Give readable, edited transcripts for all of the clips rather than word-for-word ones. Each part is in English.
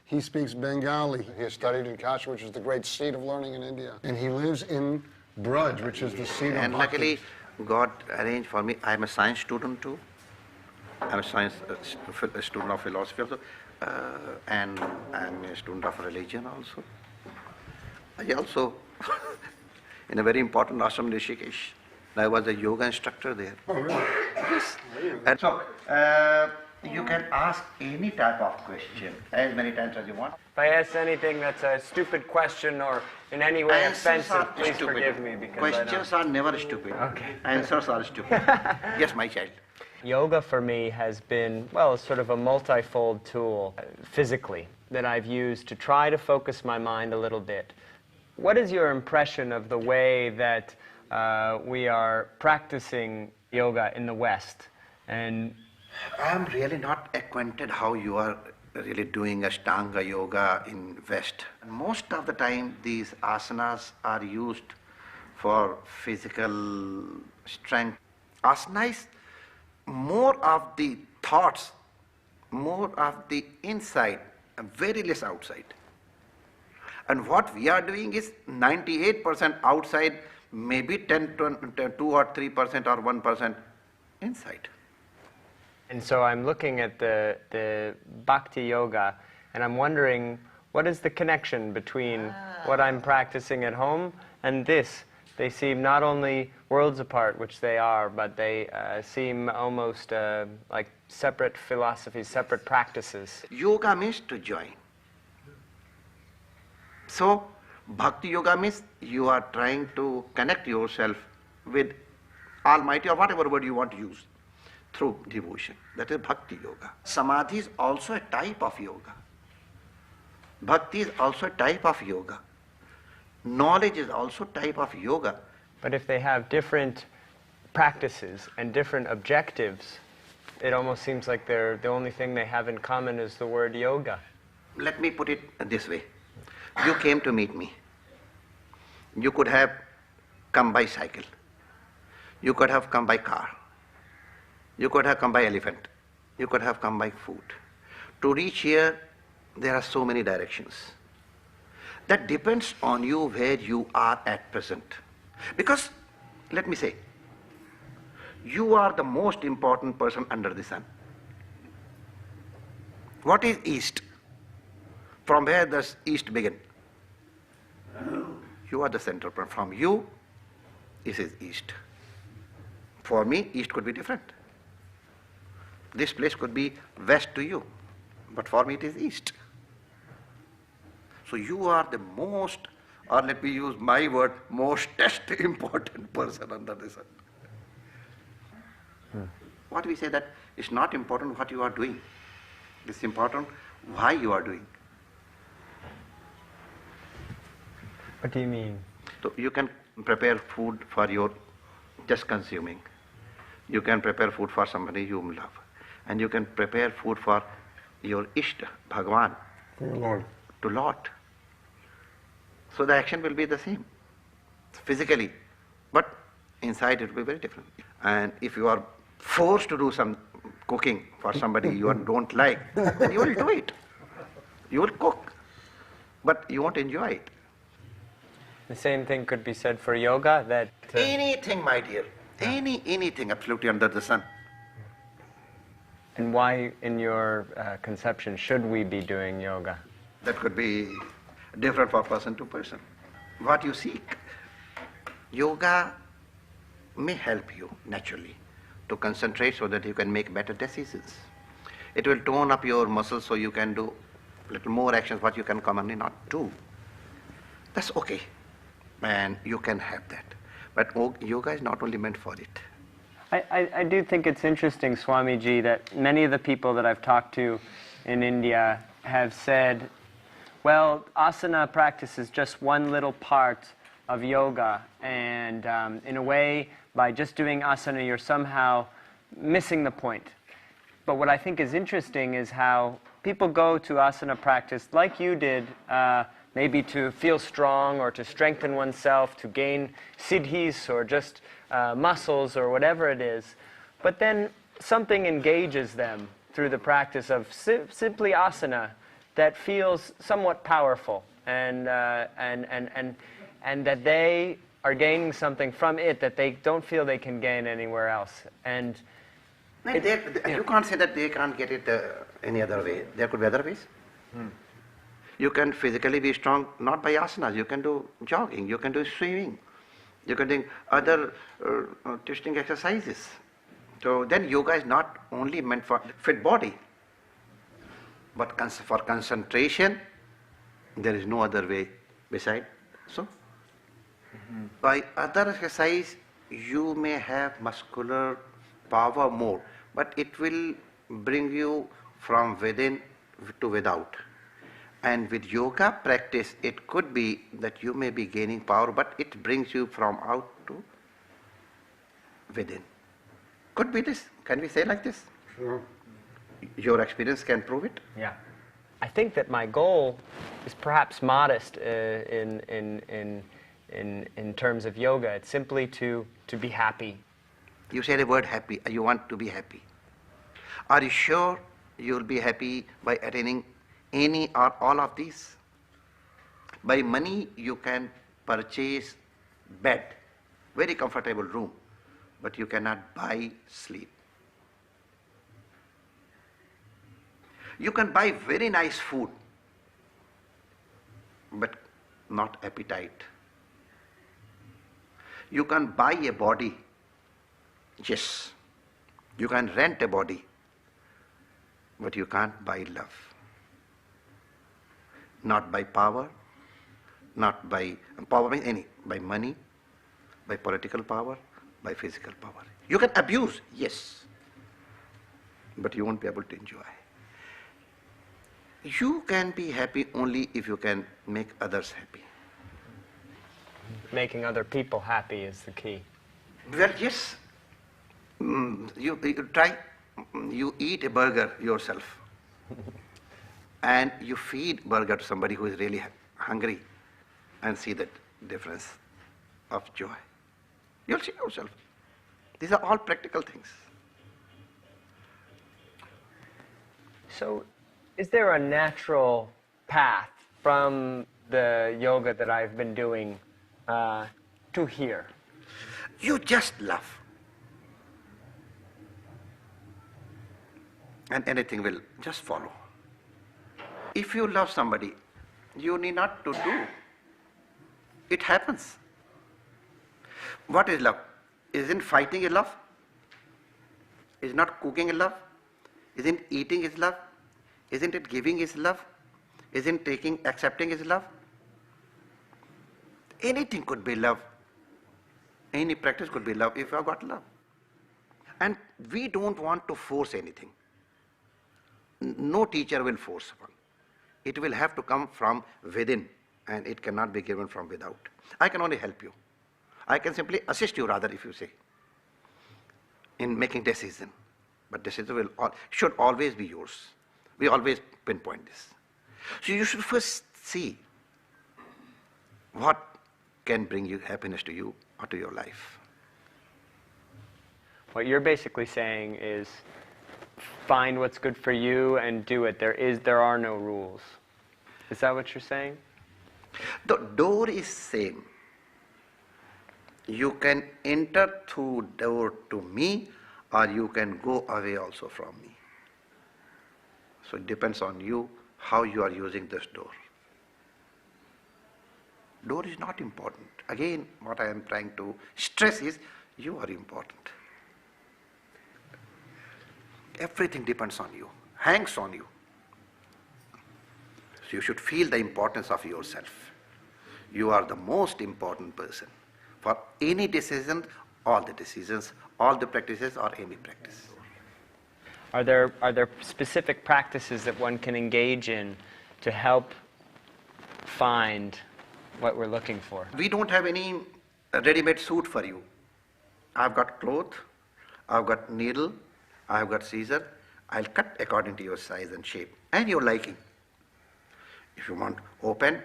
He speaks Bengali. He has studied in Kashi, which is the great seat of learning in India. And he lives in Braj, which is the seat of And bhakti. luckily, God arranged for me. I'm a science student too. I'm a a student of philosophy also. And I'm a student of religion also. I also, in a very important ashram in Rishikesh, I was a yoga instructor there. Oh, really? Yes. And so, you can ask any type of question as many times as you want. If I ask anything that's a stupid question or in any way offensive, please forgive me because questions are never stupid. Okay. Answers are stupid. Yes, my child. Yoga for me has been, well, sort of a multifold tool physically that I've used to try to focus my mind a little bit. What is your impression of the way that we are practicing yoga in the West? And I'm really not acquainted how you are really doing Ashtanga yoga in West. Most of the time these asanas are used for physical strength. Asana is more of the thoughts, more of the inside, and very less outside. And what we are doing is 98% outside, maybe 2 or 3% or 1% inside. And so I'm looking at the Bhakti Yoga, and I'm wondering, what is the connection between what I'm practicing at home and this? They seem not only worlds apart, which they are, but they seem almost like separate philosophies, separate practices. Yoga means to join. So, Bhakti Yoga means you are trying to connect yourself with Almighty, or whatever word you want to use, through devotion. That is Bhakti Yoga. Samadhi is also a type of yoga. Bhakti is also a type of yoga. Knowledge is also a type of yoga. But if they have different practices and different objectives, it almost seems like the only thing they have in common is the word yoga. Let me put it this way. You came to meet me. You could have come by cycle. You could have come by car. You could have come by elephant. You could have come by foot. To reach here, there are so many directions. That depends on you where you are at present. Because, let me say, you are the most important person under the sun. What is East? From where does East begin? You are the center point. From you, this is East. For me, East could be different. This place could be West to you, but for me it is East. So you are the most, or let me use my word, most important person under the sun. What we say that it's not important what you are doing. It's important why you are doing. What do you mean? So you can prepare food for your just consuming. You can prepare food for somebody you love. And you can prepare food for your Ishta, Bhagwan, For your Lord. to Lord. So the action will be the same, physically, but inside it will be very different. And if you are forced to do some cooking for somebody you don't like, then you will do it. You will cook, but you won't enjoy it. The same thing could be said for yoga, that Anything, my dear, anything absolutely under the sun. and why, in your conception, should we be doing yoga? That could be different for person to person. What you seek. Yoga may help you naturally to concentrate so that you can make better decisions. It will tone up your muscles so you can do little more actions what you can commonly not do. That's okay. And you can have that. But yoga is not only meant for it. I do think it's interesting, Swamiji, that many of the people that I've talked to in India have said, well, asana practice is just one little part of yoga, and in a way, by just doing asana, you're somehow missing the point. But what I think is interesting is how people go to asana practice like you did, maybe to feel strong or to strengthen oneself, to gain siddhis or just muscles or whatever it is. But then something engages them through the practice of simply asana that feels somewhat powerful, and that they are gaining something from it that they don't feel they can gain anywhere else. And No, you can't say that they can't get it any other way. There could be other ways. You can physically be strong not by asanas. You can do jogging, you can do swimming, you can do other twisting exercises. So then yoga is not only meant for fit body, but for concentration, there is no other way beside. So, by other exercise, you may have muscular power more, but it will bring you from within to without. And with yoga practice, it could be that you may be gaining power, but it brings you from out to within. Could be this. Can we say like this? Sure. Your experience can prove it. yeah, I think that my goal is perhaps modest in terms of yoga. It's simply to be happy. You say the word happy. You want to be happy. Are you sure you'll be happy by attaining any or all of these? By money, you can purchase bed, very comfortable room, but you cannot buy sleep. You can buy very nice food, but not appetite. You can buy a body, yes. You can rent a body, but you can't buy love. Not by power, not by power means any, by money, by political power, by physical power. You can abuse, yes, but you won't be able to enjoy. You can be happy only if you can make others happy. Making other people happy is the key. Well, yes, you try, you eat a burger yourself and you feed burger to somebody who is really hungry and see the difference of joy. You'll see yourself. These are all practical things. So, is there a natural path from the yoga that I've been doing to here? You just love. And anything will just follow. If you love somebody, you need not to do. It happens. What is love? Isn't fighting a love? Is not cooking a love? Isn't eating is love? Isn't it giving is love? Isn't taking, accepting is love? Anything could be love. Any practice could be love if you have got love. And we don't want to force anything. No teacher will force one. It will have to come from within, and it cannot be given from without. I can only help you. I can simply assist you rather, if you say, in making decision. But decision should always be yours. We always pinpoint this. So you should first see what can bring you happiness to you or to your life. What you're basically saying is find what's good for you and do it. There are no rules. Is that what you're saying? The door is same. You can enter through door to me, or you can go away also from me. So it depends on you how you are using this door. Door is not important. Again, what I am trying to stress is you are important. Everything depends on you, hangs on you. So you should feel the importance of yourself. You are the most important person. For any decision, all the decisions, all the practices, or any practice. Are there specific practices that one can engage in to help find what we're looking for? We don't have any ready-made suit for you. I've got cloth, I've got needle, I've got scissor. I'll cut according to your size and shape and your liking. If you want open,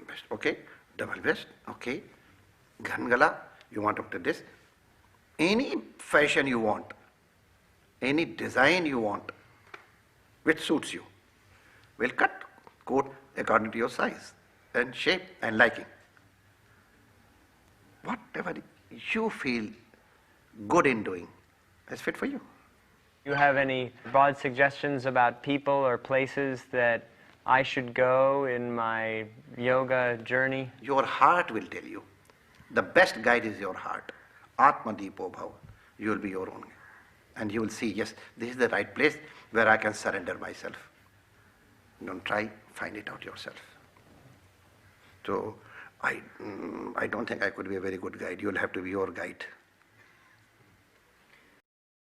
best, okay. Double best, okay. Ghan gala, you want up to this. Any fashion you want, any design you want, which suits you. We'll cut coat according to your size and shape and liking. Whatever you feel good in doing is fit for you. Do you have any broad suggestions about people or places that I should go in my yoga journey? Your heart will tell you. The best guide is your heart. Atma Deepo Bhava. You will be your own. And you will see, yes, this is the right place where I can surrender myself. Don't try, find it out yourself. So I don't think I could be a very good guide. You will have to be your guide.